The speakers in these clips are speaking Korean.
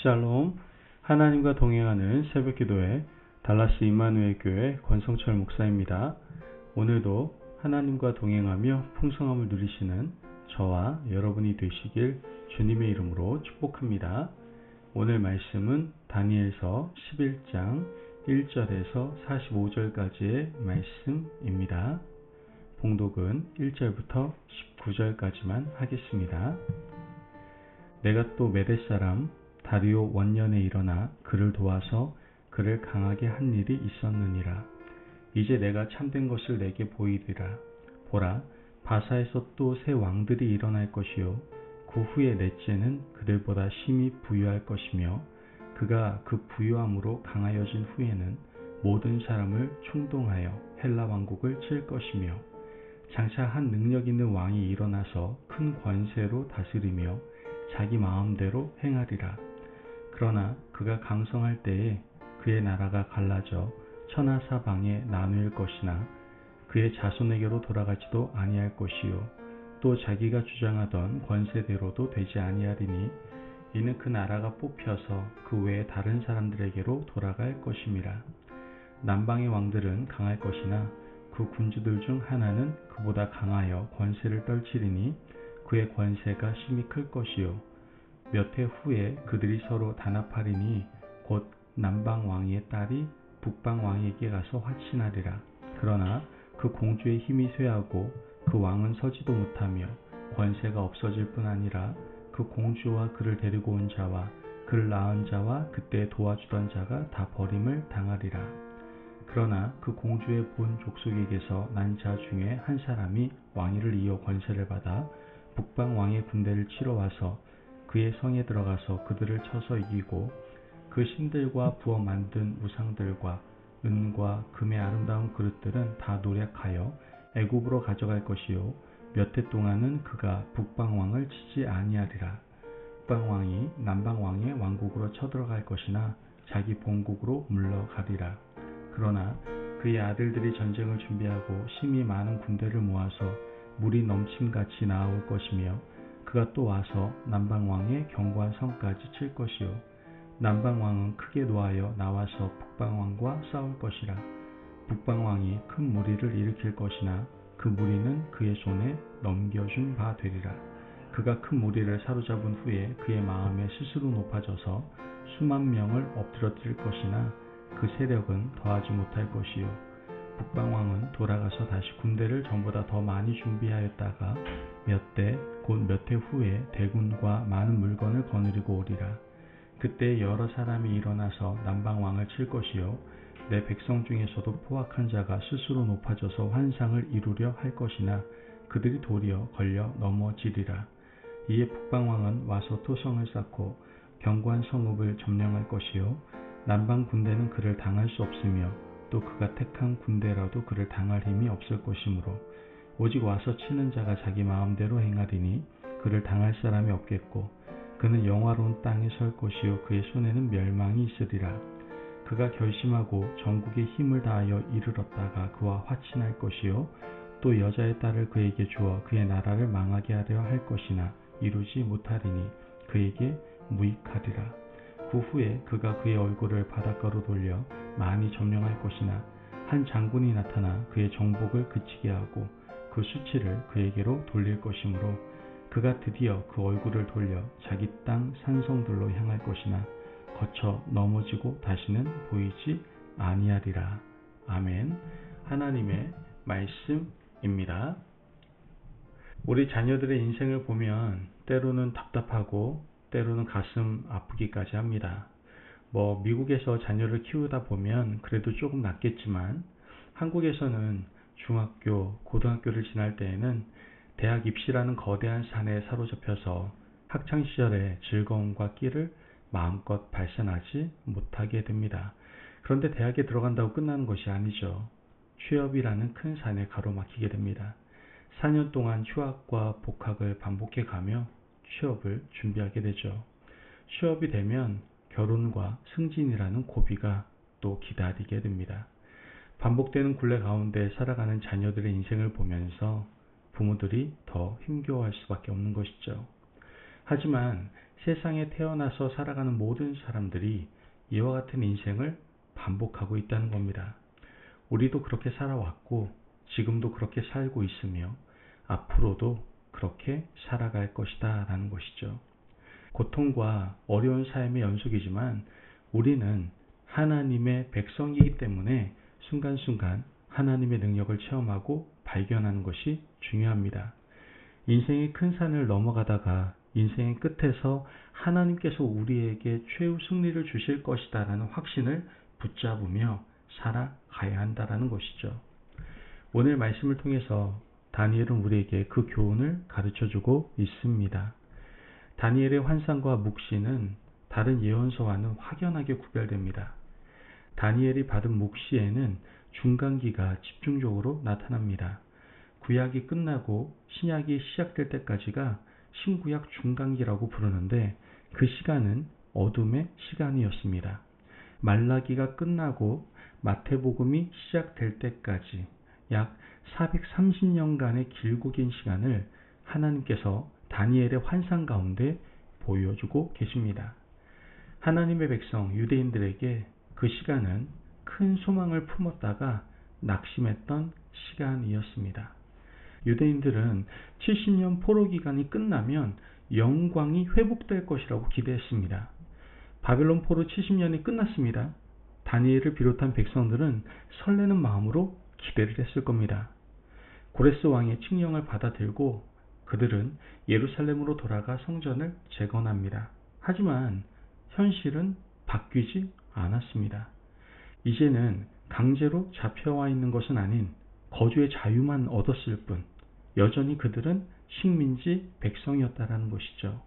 샬롬, 하나님과 동행하는 새벽기도회 달라스 임마누엘 교회 권성철 목사입니다. 오늘도 하나님과 동행하며 풍성함을 누리시는 저와 여러분이 되시길 주님의 이름으로 축복합니다. 오늘 말씀은 다니엘서 11장 1절에서 45절까지의 말씀입니다. 봉독은 1절부터 19절까지만 하겠습니다. 내가 또 메대 사람 다리오 원년에 일어나 그를 도와서 그를 강하게 한 일이 있었느니라. 이제 내가 참된 것을 내게 보이리라. 보라, 바사에서 또 새 왕들이 일어날 것이요 그 후에 넷째는 그들보다 심히 부유할 것이며 그가 그 부유함으로 강하여진 후에는 모든 사람을 충동하여 헬라 왕국을 칠 것이며 장차 한 능력 있는 왕이 일어나서 큰 권세로 다스리며 자기 마음대로 행하리라. 그러나 그가 강성할 때에 그의 나라가 갈라져 천하사방에 나누일 것이나 그의 자손에게로 돌아가지도 아니할 것이요 또 자기가 주장하던 권세대로도 되지 아니하리니 이는 그 나라가 뽑혀서 그 외에 다른 사람들에게로 돌아갈 것임이라. 남방의 왕들은 강할 것이나 그 군주들 중 하나는 그보다 강하여 권세를 떨치리니 그의 권세가 심히 클 것이요 몇 해 후에 그들이 서로 단합하리니 곧 남방 왕의 딸이 북방 왕에게 가서 화친하리라. 그러나 그 공주의 힘이 쇠하고 그 왕은 서지도 못하며 권세가 없어질 뿐 아니라 그 공주와 그를 데리고 온 자와 그를 낳은 자와 그때 도와주던 자가 다 버림을 당하리라. 그러나 그 공주의 본 족속에게서 난 자 중에 한 사람이 왕위를 이어 권세를 받아 북방 왕의 군대를 치러 와서 그의 성에 들어가서 그들을 쳐서 이기고 그 신들과 부어 만든 우상들과 은과 금의 아름다운 그릇들은 다 노략하여 애굽으로 가져갈 것이요 몇 해 동안은 그가 북방 왕을 치지 아니하리라. 북방 왕이 남방 왕의 왕국으로 쳐들어갈 것이나 자기 본국으로 물러가리라. 그러나 그의 아들들이 전쟁을 준비하고 심히 많은 군대를 모아서 물이 넘침같이 나아올 것이며 그가 또 와서 남방왕의 견고한 성까지 칠 것이요 남방왕은 크게 노하여 나와서 북방왕과 싸울 것이라. 북방왕이 큰 무리를 일으킬 것이나 그 무리는 그의 손에 넘겨준 바 되리라. 그가 큰 무리를 사로잡은 후에 그의 마음에 스스로 높아져서 수만 명을 엎드러뜨릴 것이나 그 세력은 더하지 못할 것이요 북방왕은 돌아가서 다시 군대를 전보다 더 많이 준비하였다가 곧 몇 해 후에 대군과 많은 물건을 거느리고 오리라. 그때 여러 사람이 일어나서 남방왕을 칠 것이요 내 백성 중에서도 포악한 자가 스스로 높아져서 환상을 이루려 할 것이나 그들이 도리어 걸려 넘어지리라. 이에 북방왕은 와서 토성을 쌓고 견고한 성읍을 점령할 것이요 남방 군대는 그를 당할 수 없으며 또 그가 택한 군대라도 그를 당할 힘이 없을 것이므로 오직 와서 치는 자가 자기 마음대로 행하리니 그를 당할 사람이 없겠고 그는 영화로운 땅에 설 것이요 그의 손에는 멸망이 있으리라. 그가 결심하고 전국에 힘을 다하여 이르렀다가 그와 화친할 것이요 또 여자의 딸을 그에게 주어 그의 나라를 망하게 하려 할 것이나 이루지 못하리니 그에게 무익하리라. 그 후에 그가 그의 얼굴을 바닷가로 돌려 많이 점령할 것이나 한 장군이 나타나 그의 정복을 그치게 하고 그 수치를 그에게로 돌릴 것이므로 그가 드디어 그 얼굴을 돌려 자기 땅 산성들로 향할 것이나 거쳐 넘어지고 다시는 보이지 아니하리라. 아멘. 하나님의 말씀입니다. 우리 자녀들의 인생을 보면 때로는 답답하고 때로는 가슴 아프기까지 합니다. 미국에서 자녀를 키우다 보면 그래도 조금 낫겠지만 한국에서는 중학교, 고등학교를 지날 때에는 대학 입시라는 거대한 산에 사로잡혀서 학창시절의 즐거움과 끼를 마음껏 발산하지 못하게 됩니다. 그런데 대학에 들어간다고 끝나는 것이 아니죠. 취업이라는 큰 산에 가로막히게 됩니다. 4년 동안 휴학과 복학을 반복해 가며 취업을 준비하게 되죠. 취업이 되면 결혼과 승진이라는 고비가 또 기다리게 됩니다. 반복되는 굴레 가운데 살아가는 자녀들의 인생을 보면서 부모들이 더 힘겨워할 수밖에 없는 것이죠. 하지만 세상에 태어나서 살아가는 모든 사람들이 이와 같은 인생을 반복하고 있다는 겁니다. 우리도 그렇게 살아왔고 지금도 그렇게 살고 있으며 앞으로도 그렇게 살아갈 것이다 라는 것이죠. 고통과 어려운 삶의 연속이지만 우리는 하나님의 백성이기 때문에 순간순간 하나님의 능력을 체험하고 발견하는 것이 중요합니다. 인생의 큰 산을 넘어가다가 인생의 끝에서 하나님께서 우리에게 최후 승리를 주실 것이다 라는 확신을 붙잡으며 살아가야 한다라는 것이죠. 오늘 말씀을 통해서 다니엘은 우리에게 그 교훈을 가르쳐주고 있습니다. 다니엘의 환상과 묵시는 다른 예언서와는 확연하게 구별됩니다. 다니엘이 받은 묵시에는 중간기가 집중적으로 나타납니다. 구약이 끝나고 신약이 시작될 때까지가 신구약 중간기라고 부르는데 그 시간은 어둠의 시간이었습니다. 말라기가 끝나고 마태복음이 시작될 때까지 약 430년간의 길고 긴 시간을 하나님께서 다니엘의 환상 가운데 보여주고 계십니다. 하나님의 백성 유대인들에게 그 시간은 큰 소망을 품었다가 낙심했던 시간이었습니다. 유대인들은 70년 포로 기간이 끝나면 영광이 회복될 것이라고 기대했습니다. 바벨론 포로 70년이 끝났습니다. 다니엘을 비롯한 백성들은 설레는 마음으로 기대를 했을 겁니다. 고레스 왕의 칙령을 받아들고 그들은 예루살렘으로 돌아가 성전을 재건합니다. 하지만 현실은 바뀌지 않았습니다. 이제는 강제로 잡혀와 있는 것은 아닌 거주의 자유만 얻었을 뿐 여전히 그들은 식민지 백성이었다라는 것이죠.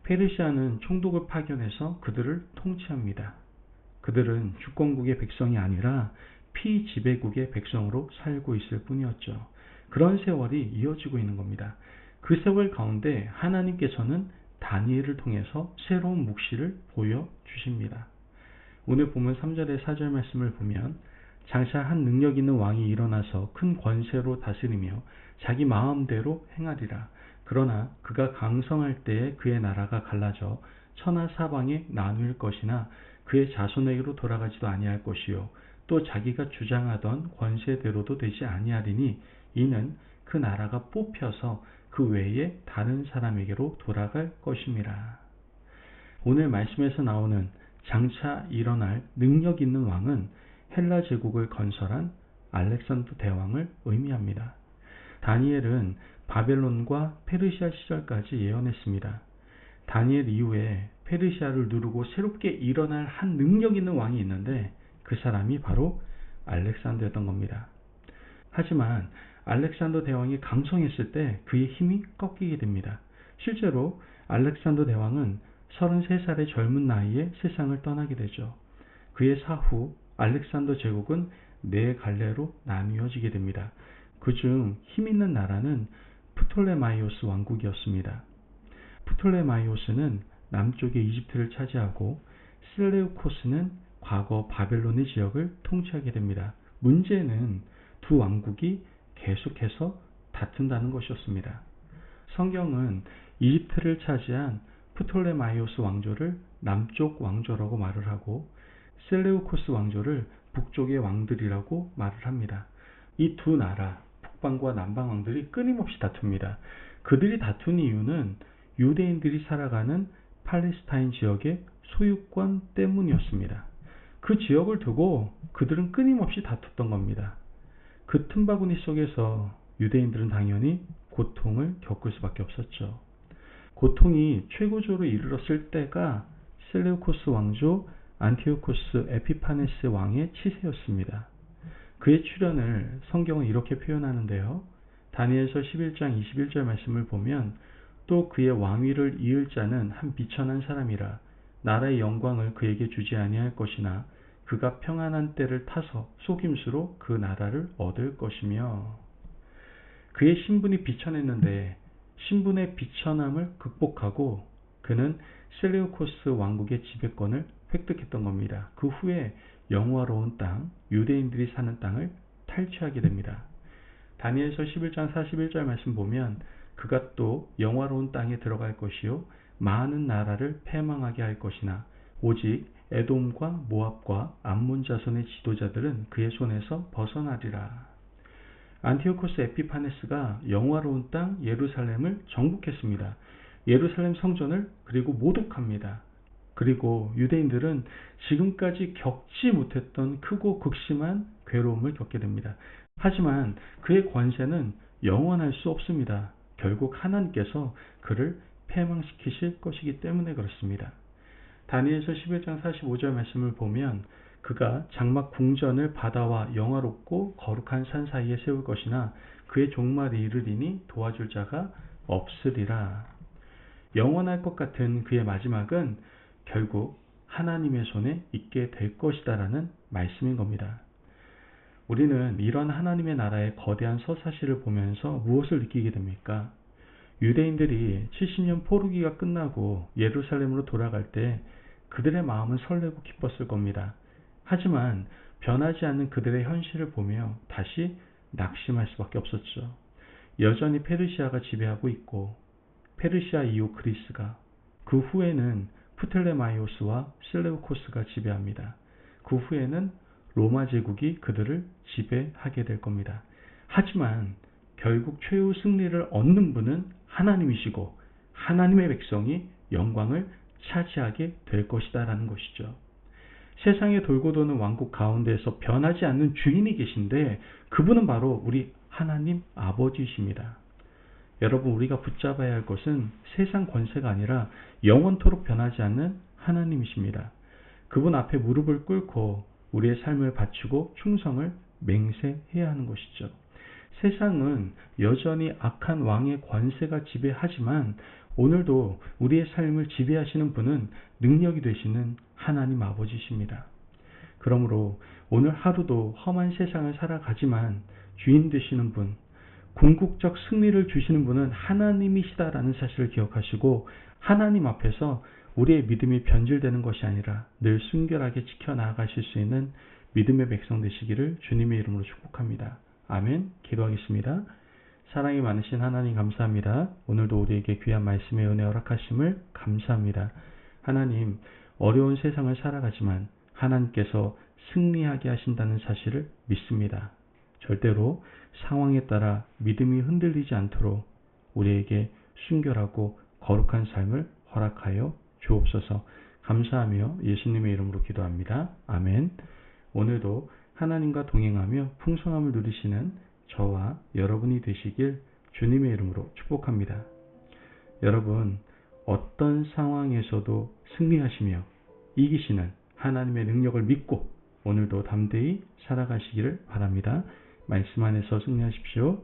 페르시아는 총독을 파견해서 그들을 통치합니다. 그들은 주권국의 백성이 아니라 피지배국의 백성으로 살고 있을 뿐이었죠. 그런 세월이 이어지고 있는 겁니다. 그 세월 가운데 하나님께서는 다니엘을 통해서 새로운 묵시를 보여주십니다. 오늘 본문 3절의 4절 말씀을 보면 장차 한 능력 있는 왕이 일어나서 큰 권세로 다스리며 자기 마음대로 행하리라. 그러나 그가 강성할 때에 그의 나라가 갈라져 천하 사방에 나눌 것이나 그의 자손에게로 돌아가지도 아니할 것이요 또 자기가 주장하던 권세대로도 되지 아니하리니 이는 그 나라가 뽑혀서 그 외에 다른 사람에게로 돌아갈 것임이라. 오늘 말씀에서 나오는 장차 일어날 능력 있는 왕은 헬라 제국을 건설한 알렉산더 대왕을 의미합니다. 다니엘은 바벨론과 페르시아 시절까지 예언했습니다. 다니엘 이후에 페르시아를 누르고 새롭게 일어날 한 능력 있는 왕이 있는데 그 사람이 바로 알렉산더였던 겁니다. 하지만 알렉산더 대왕이 강성했을 때 그의 힘이 꺾이게 됩니다. 실제로 알렉산더 대왕은 33살의 젊은 나이에 세상을 떠나게 되죠. 그의 사후 알렉산더 제국은 네 갈래로 나뉘어지게 됩니다. 그중 힘있는 나라는 프톨레마이오스 왕국이었습니다. 프톨레마이오스는 남쪽의 이집트를 차지하고 셀레우코스는 과거 바벨론의 지역을 통치하게 됩니다. 문제는 두 왕국이 계속해서 다툰다는 것이었습니다. 성경은 이집트를 차지한 프톨레마이오스 왕조를 남쪽 왕조라고 말을 하고 셀레우코스 왕조를 북쪽의 왕들이라고 말을 합니다. 이 두 나라, 북방과 남방 왕들이 끊임없이 다툽니다. 그들이 다툰 이유는 유대인들이 살아가는 팔레스타인 지역의 소유권 때문이었습니다. 그 지역을 두고 그들은 끊임없이 다퉜던 겁니다. 그 틈바구니 속에서 유대인들은 당연히 고통을 겪을 수밖에 없었죠. 고통이 최고조로 이르렀을 때가 셀레우코스 왕조 안티오코스 에피파네스 왕의 치세였습니다. 그의 출현을 성경은 이렇게 표현하는데요. 다니엘서 11장 21절 말씀을 보면 또 그의 왕위를 이을 자는 한 비천한 사람이라 나라의 영광을 그에게 주지 아니할 것이나 그가 평안한 때를 타서 속임수로 그 나라를 얻을 것이며 그의 신분이 비천했는데 신분의 비천함을 극복하고 그는 셀레우코스 왕국의 지배권을 획득했던 겁니다. 그 후에 영화로운 땅, 유대인들이 사는 땅을 탈취하게 됩니다. 다니엘서 11장 41절 말씀 보면 그가 또 영화로운 땅에 들어갈 것이요 많은 나라를 패망하게 할 것이나 오직 에돔과 모압과 암몬 자손의 지도자들은 그의 손에서 벗어나리라. 안티오코스 에피파네스가 영화로운 땅 예루살렘을 정복했습니다. 예루살렘 성전을 그리고 모독합니다. 그리고 유대인들은 지금까지 겪지 못했던 크고 극심한 괴로움을 겪게 됩니다. 하지만 그의 권세는 영원할 수 없습니다. 결국 하나님께서 그를 패망시키실 것이기 때문에 그렇습니다. 다니엘서 11장 45절 말씀을 보면 그가 장막 궁전을 바다와 영화롭고 거룩한 산 사이에 세울 것이나 그의 종말이 이르리니 도와줄 자가 없으리라. 영원할 것 같은 그의 마지막은 결국 하나님의 손에 있게 될 것이다라는 말씀인 겁니다. 우리는 이런 하나님의 나라의 거대한 서사시를 보면서 무엇을 느끼게 됩니까? 유대인들이 70년 포로기가 끝나고 예루살렘으로 돌아갈 때 그들의 마음은 설레고 기뻤을 겁니다. 하지만 변하지 않는 그들의 현실을 보며 다시 낙심할 수밖에 없었죠. 여전히 페르시아가 지배하고 있고 페르시아 이후 그리스가, 그 후에는 프텔레마이오스와 셀레우코스가 지배합니다. 그 후에는 로마 제국이 그들을 지배하게 될 겁니다. 하지만 결국 최후 승리를 얻는 분은 하나님이시고 하나님의 백성이 영광을 차지하게 될 것이다라는 것이죠. 세상에 돌고 도는 왕국 가운데에서 변하지 않는 주인이 계신데 그분은 바로 우리 하나님 아버지이십니다. 여러분, 우리가 붙잡아야 할 것은 세상 권세가 아니라 영원토록 변하지 않는 하나님이십니다. 그분 앞에 무릎을 꿇고 우리의 삶을 바치고 충성을 맹세해야 하는 것이죠. 세상은 여전히 악한 왕의 권세가 지배하지만 오늘도 우리의 삶을 지배하시는 분은 능력이 되시는 하나님 아버지십니다. 그러므로 오늘 하루도 험한 세상을 살아가지만 주인 되시는 분, 궁극적 승리를 주시는 분은 하나님이시다라는 사실을 기억하시고 하나님 앞에서 우리의 믿음이 변질되는 것이 아니라 늘 순결하게 지켜나가실 수 있는 믿음의 백성 되시기를 주님의 이름으로 축복합니다. 아멘. 기도하겠습니다. 사랑이 많으신 하나님 감사합니다. 오늘도 우리에게 귀한 말씀의 은혜 허락하심을 감사합니다. 하나님, 어려운 세상을 살아가지만 하나님께서 승리하게 하신다는 사실을 믿습니다. 절대로 상황에 따라 믿음이 흔들리지 않도록 우리에게 순결하고 거룩한 삶을 허락하여 주옵소서. 감사하며 예수님의 이름으로 기도합니다. 아멘. 오늘도 하나님과 동행하며 풍성함을 누리시는 저와 여러분이 되시길 주님의 이름으로 축복합니다. 여러분, 어떤 상황에서도 승리하시며 이기시는 하나님의 능력을 믿고 오늘도 담대히 살아가시기를 바랍니다. 말씀 안에서 승리하십시오.